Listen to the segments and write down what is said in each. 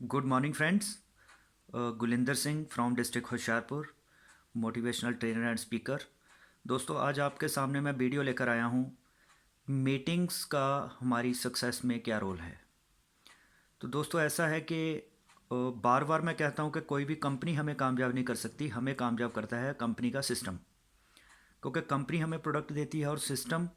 Good morning friends. Gulinder Singh from district Hoshiarpur, motivational trainer and speaker. दोस्तों, आज आपके सामने मैं वीडियो लेकर आया हूँ, मीटिंग्स का हमारी सक्सेस में क्या रोल है। तो दोस्तों, ऐसा है कि बार बार मैं कहता हूँ कि कोई भी कंपनी हमें कामयाब नहीं कर सकती, हमें कामयाब करता है कंपनी का सिस्टम। क्योंकि कंपनी हमें प्रोडक्ट देती है और सिस्टम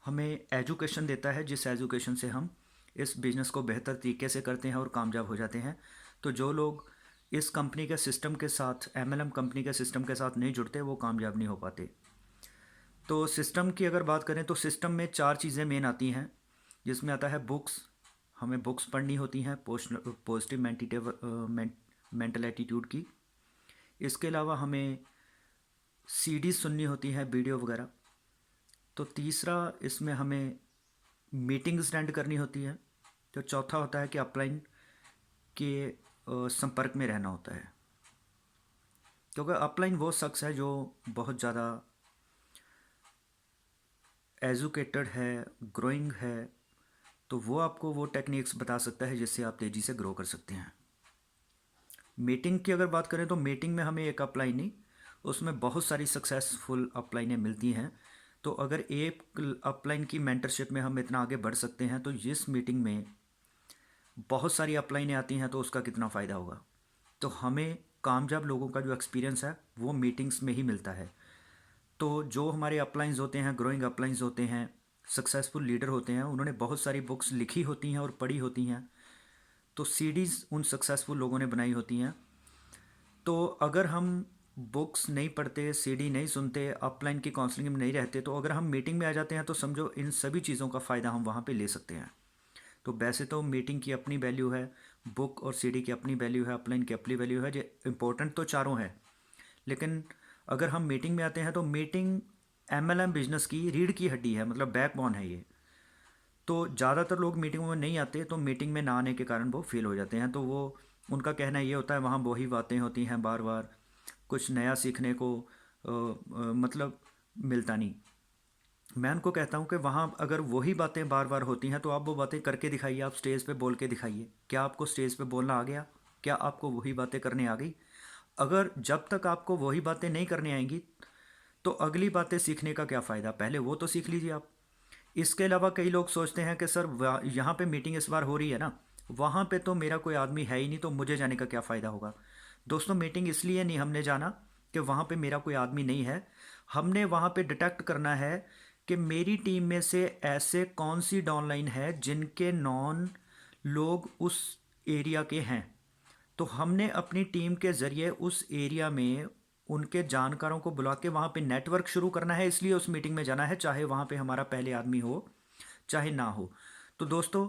हमें एजुकेशन देता है, जिस एजुकेशन से हम इस बिज़नेस को बेहतर तरीके से करते हैं और कामयाब हो जाते हैं। तो जो लोग इस कंपनी के सिस्टम के साथ, एमएलएम कंपनी के सिस्टम के साथ नहीं जुड़ते, वो कामयाब नहीं हो पाते। तो सिस्टम की अगर बात करें तो सिस्टम में चार चीज़ें मेन आती हैं, जिसमें आता है बुक्स। हमें बुक्स पढ़नी होती हैं पॉजिटिव मेंटल एटीट्यूड की। इसके अलावा हमें सीडी सुननी होती हैं, वीडियो वगैरह। तो तीसरा, इसमें हमें मीटिंग्स अटेंड करनी होती है। तो चौथा होता है कि अपलाइन के संपर्क में रहना होता है। क्योंकि अपलाइन वो शख्स है जो बहुत ज़्यादा एजुकेटेड है, ग्रोइंग है, तो वो आपको वो टेक्निक्स बता सकता है जिससे आप तेज़ी से ग्रो कर सकते हैं। मीटिंग की अगर बात करें तो मीटिंग में हमें एक अपलाइन नहीं, उसमें बहुत सारी सक्सेसफुल अपलाइनें मिलती हैं। तो अगर एक अपलाइन की मेंटरशिप में हम इतना आगे बढ़ सकते हैं, तो जिस मीटिंग में बहुत सारी अपलाइनें आती हैं तो उसका कितना फ़ायदा होगा। तो हमें कामयाब लोगों का जो एक्सपीरियंस है वो मीटिंग्स में ही मिलता है। तो जो हमारे अपलाइंस होते हैं, ग्रोइंग अपलाइंस होते हैं, सक्सेसफुल लीडर होते हैं, उन्होंने बहुत सारी बुक्स लिखी होती हैं और पढ़ी होती हैं। तो सीडीज़ उन सक्सेसफुल लोगों ने बनाई होती हैं। तो अगर हम बुक्स नहीं पढ़ते, सीडी नहीं सुनते, अपलाइन की काउंसलिंग में नहीं रहते, तो अगर हम मीटिंग में आ जाते हैं तो समझो इन सभी चीज़ों का फ़ायदा हम वहाँ पे ले सकते हैं। तो वैसे तो मीटिंग की अपनी वैल्यू है, बुक और सीडी की अपनी वैल्यू है, अपलाइन की अपनी वैल्यू है, जो इम्पोर्टेंट तो चारों है। लेकिन अगर हम मीटिंग में आते हैं तो मीटिंग एमएलएम बिजनेस की रीढ़ की हड्डी है, मतलब बैकबोन है ये। तो ज़्यादातर लोग मीटिंगों में नहीं आते, तो मीटिंग में ना आने के कारण वो फेल हो जाते हैं। तो वो, उनका कहना ये होता है वहाँ वही बातें होती हैं बार बार, कुछ नया सीखने को मतलब मिलता नहीं। मैं उनको कहता हूँ कि वहाँ अगर वही बातें बार बार होती हैं तो आप वो बातें करके दिखाइए, आप स्टेज पे बोल के दिखाइए। क्या आपको स्टेज पे बोलना आ गया? क्या आपको वही बातें करने आ गई? अगर जब तक आपको वही बातें नहीं करने आएंगी तो अगली बातें सीखने का क्या फ़ायदा? पहले वो तो सीख लीजिए आप। इसके अलावा कई लोग सोचते हैं कि सर यहाँ पे मीटिंग इस बार हो रही है ना, वहाँ पे तो मेरा कोई आदमी है ही नहीं, तो मुझे जाने का क्या फ़ायदा होगा। दोस्तों, मीटिंग इसलिए नहीं हमने जाना कि वहाँ पे मेरा कोई आदमी नहीं है। हमने वहाँ पे डिटेक्ट करना है कि मेरी टीम में से ऐसे कौन सी डाउनलाइन है जिनके नॉन लोग उस एरिया के हैं। तो हमने अपनी टीम के ज़रिए उस एरिया में उनके जानकारों को बुला के वहाँ पे नेटवर्क शुरू करना है, इसलिए उस मीटिंग में जाना है, चाहे वहाँ पे हमारा पहले आदमी हो चाहे ना हो। तो दोस्तों,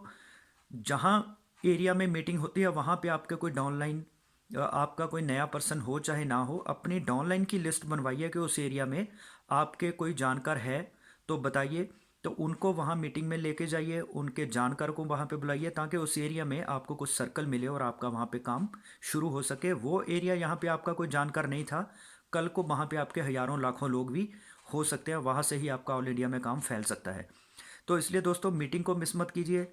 जहाँ एरिया में मीटिंग होती है वहाँ पे आपका कोई डाउनलाइन, आपका कोई नया पर्सन हो चाहे ना हो, अपनी डाउनलाइन की लिस्ट बनवाइए कि उस एरिया में आपके कोई जानकार है तो बताइए। तो उनको वहाँ मीटिंग में लेके जाइए, उनके जानकार को वहाँ पे बुलाइए, ताकि उस एरिया में आपको कुछ सर्कल मिले और आपका वहाँ पे काम शुरू हो सके। वो एरिया यहाँ पे आपका कोई जानकार नहीं था, कल को वहाँ पे आपके हज़ारों लाखों लोग भी हो सकते हैं, वहाँ से ही आपका ऑल इंडिया में काम फैल सकता है। तो इसलिए दोस्तों, मीटिंग को मिस मत कीजिए।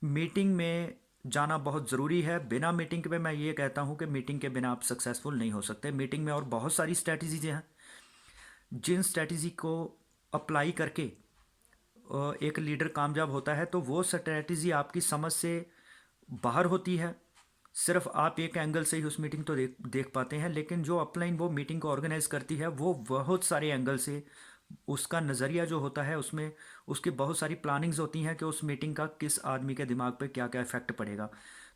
मीटिंग में जाना बहुत ज़रूरी है। बिना मीटिंग के, मैं ये कहता हूँ कि मीटिंग के बिना आप सक्सेसफुल नहीं हो सकते। मीटिंग में और बहुत सारी स्ट्रैटेजीज हैं, जिन स्ट्रैटेजी को अप्लाई करके एक लीडर कामयाब होता है, तो वो स्ट्रैटेजी आपकी समझ से बाहर होती है। सिर्फ आप एक एंगल से ही उस मीटिंग तो देख पाते हैं, लेकिन जो अपलाइन वो मीटिंग को ऑर्गेनाइज करती है वो बहुत सारे एंगल से, उसका नज़रिया जो होता है उसमें उसकी बहुत सारी प्लानिंग्स होती हैं कि उस मीटिंग का किस आदमी के दिमाग पे क्या क्या इफेक्ट पड़ेगा।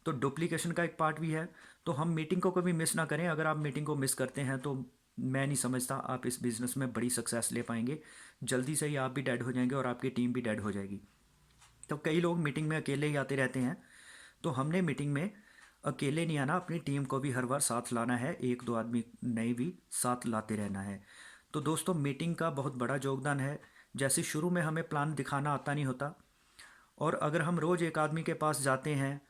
तो डुप्लीकेशन का एक पार्ट भी है। तो हम मीटिंग को कभी मिस ना करें। अगर आप मीटिंग को मिस करते हैं तो मैं नहीं समझता आप इस बिज़नेस में बड़ी सक्सेस ले पाएंगे। जल्दी से ही आप भी डेड हो जाएंगे और आपकी टीम भी डेड हो जाएगी। तो कई लोग मीटिंग में अकेले ही आते रहते हैं। तो हमने मीटिंग में अकेले नहीं आना, अपनी टीम को भी हर बार साथ लाना है, एक दो आदमी नए भी साथ लाते रहना है। तो दोस्तों, मीटिंग का बहुत बड़ा योगदान है। जैसे शुरू में हमें प्लान दिखाना आता नहीं होता, और अगर हम रोज़ एक आदमी के पास जाते हैं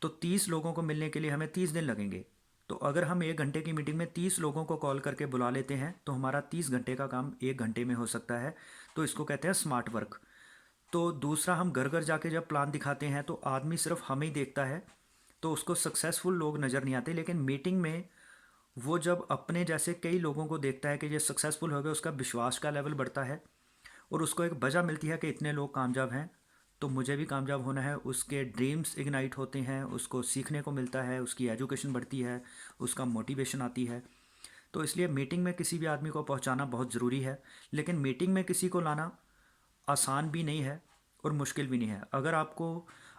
तो 30 लोगों को मिलने के लिए हमें 30 दिन लगेंगे। तो अगर हम 1 घंटे की मीटिंग में 30 लोगों को कॉल करके बुला लेते हैं तो हमारा 30 घंटे का काम 1 घंटे में हो सकता है। तो इसको कहते हैं स्मार्ट वर्क। तो दूसरा, हम घर घर जाके जब प्लान दिखाते हैं तो आदमी सिर्फ हमें ही देखता है, तो उसको सक्सेसफुल लोग नज़र नहीं आते। लेकिन मीटिंग में वो जब अपने जैसे कई लोगों को देखता है कि ये सक्सेसफुल हो गए, उसका विश्वास का लेवल बढ़ता है और उसको एक वजह मिलती है कि इतने लोग कामयाब हैं तो मुझे भी कामयाब होना है। उसके ड्रीम्स इग्नाइट होते हैं, उसको सीखने को मिलता है, उसकी एजुकेशन बढ़ती है, उसका मोटिवेशन आती है। तो इसलिए मीटिंग में किसी भी आदमी को पहुंचाना बहुत ज़रूरी है। लेकिन मीटिंग में किसी को लाना आसान भी नहीं है और मुश्किल भी नहीं है।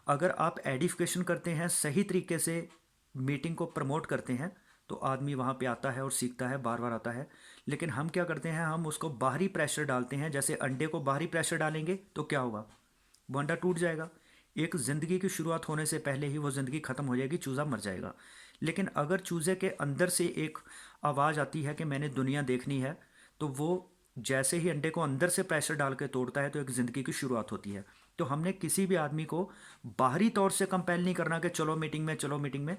अगर आप एडिफिकेशन करते हैं, सही तरीके से मीटिंग को प्रमोट करते हैं, तो आदमी वहाँ पे आता है और सीखता है, बार बार आता है। लेकिन हम क्या करते हैं, हम उसको बाहरी प्रेशर डालते हैं। जैसे अंडे को बाहरी प्रेशर डालेंगे तो क्या होगा, वो अंडा टूट जाएगा। एक ज़िंदगी की शुरुआत होने से पहले ही वो ज़िंदगी ख़त्म हो जाएगी, चूज़ा मर जाएगा। लेकिन अगर चूज़े के अंदर से एक आवाज़ आती है कि मैंने दुनिया देखनी है, तो वो जैसे ही अंडे को अंदर से प्रेशर डाल के तोड़ता है तो एक ज़िंदगी की शुरुआत होती है। तो हमने किसी भी आदमी को बाहरी तौर से कंपेल नहीं करना कि चलो मीटिंग में, चलो मीटिंग में।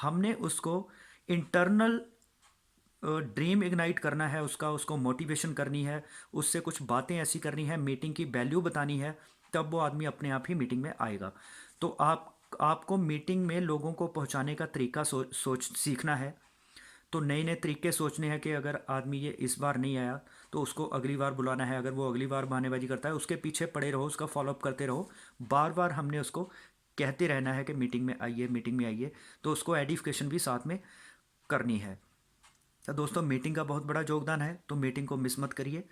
हमने उसको इंटरनल ड्रीम इग्नाइट करना है, उसको मोटिवेशन करनी है, उससे कुछ बातें ऐसी करनी है, मीटिंग की वैल्यू बतानी है, तब वो आदमी अपने आप ही मीटिंग में आएगा। तो आपको मीटिंग में लोगों को पहुंचाने का तरीका सोच सीखना है। तो नए नए तरीके सोचने हैं कि अगर आदमी ये इस बार नहीं आया तो उसको अगली बार बुलाना है। अगर वो अगली बार बहानेबाजी करता है, उसके पीछे पड़े रहो, उसका फॉलोअप करते रहो। बार बार हमने उसको कहते रहना है कि मीटिंग में आइए, मीटिंग में आइए। तो उसको एडिफिकेशन भी साथ में करनी है। तो दोस्तों, मीटिंग का बहुत बड़ा योगदान है, तो मीटिंग को मिस मत करिए।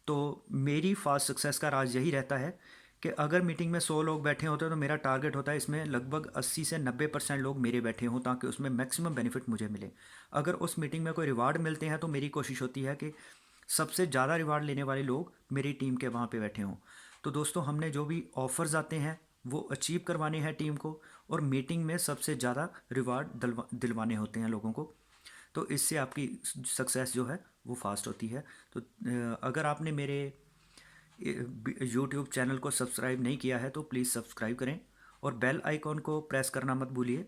तो मेरी फास्ट सक्सेस का राज यही रहता है कि अगर मीटिंग में 100 लोग बैठे होते हैं तो मेरा टारगेट होता है इसमें लगभग 80 से 90% लोग मेरे बैठे हों, ताकि उसमें मैक्सिमम बेनिफिट मुझे मिले। अगर उस मीटिंग में कोई रिवार्ड मिलते हैं तो मेरी कोशिश होती है कि सबसे ज़्यादा रिवार्ड लेने वाले लोग मेरी टीम के वहाँ पे बैठे हों। तो दोस्तों, हमने जो भी ऑफ़र्स आते हैं वो अचीव करवाने हैं टीम को, और मीटिंग में सबसे ज़्यादा रिवार्ड दिलवाने होते हैं लोगों को। तो इससे आपकी सक्सेस जो है वो फास्ट होती है। तो अगर आपने मेरे यूट्यूब चैनल को सब्सक्राइब नहीं किया है तो प्लीज़ सब्सक्राइब करें और बेल आइकॉन को प्रेस करना मत भूलिए,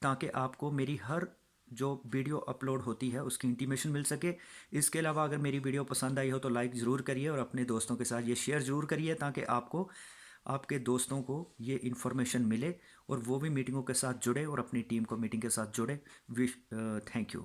ताकि आपको मेरी हर जो वीडियो अपलोड होती है उसकी इंटीमेशन मिल सके। इसके अलावा अगर मेरी वीडियो पसंद आई हो तो लाइक ज़रूर करिए और अपने दोस्तों के साथ ये शेयर ज़रूर करिए, ताकि आपको आपके दोस्तों को ये इन्फॉर्मेशन मिले और वो भी मीटिंगों के साथ जुड़े और अपनी टीम को मीटिंग के साथ जुड़े। Wish thank you.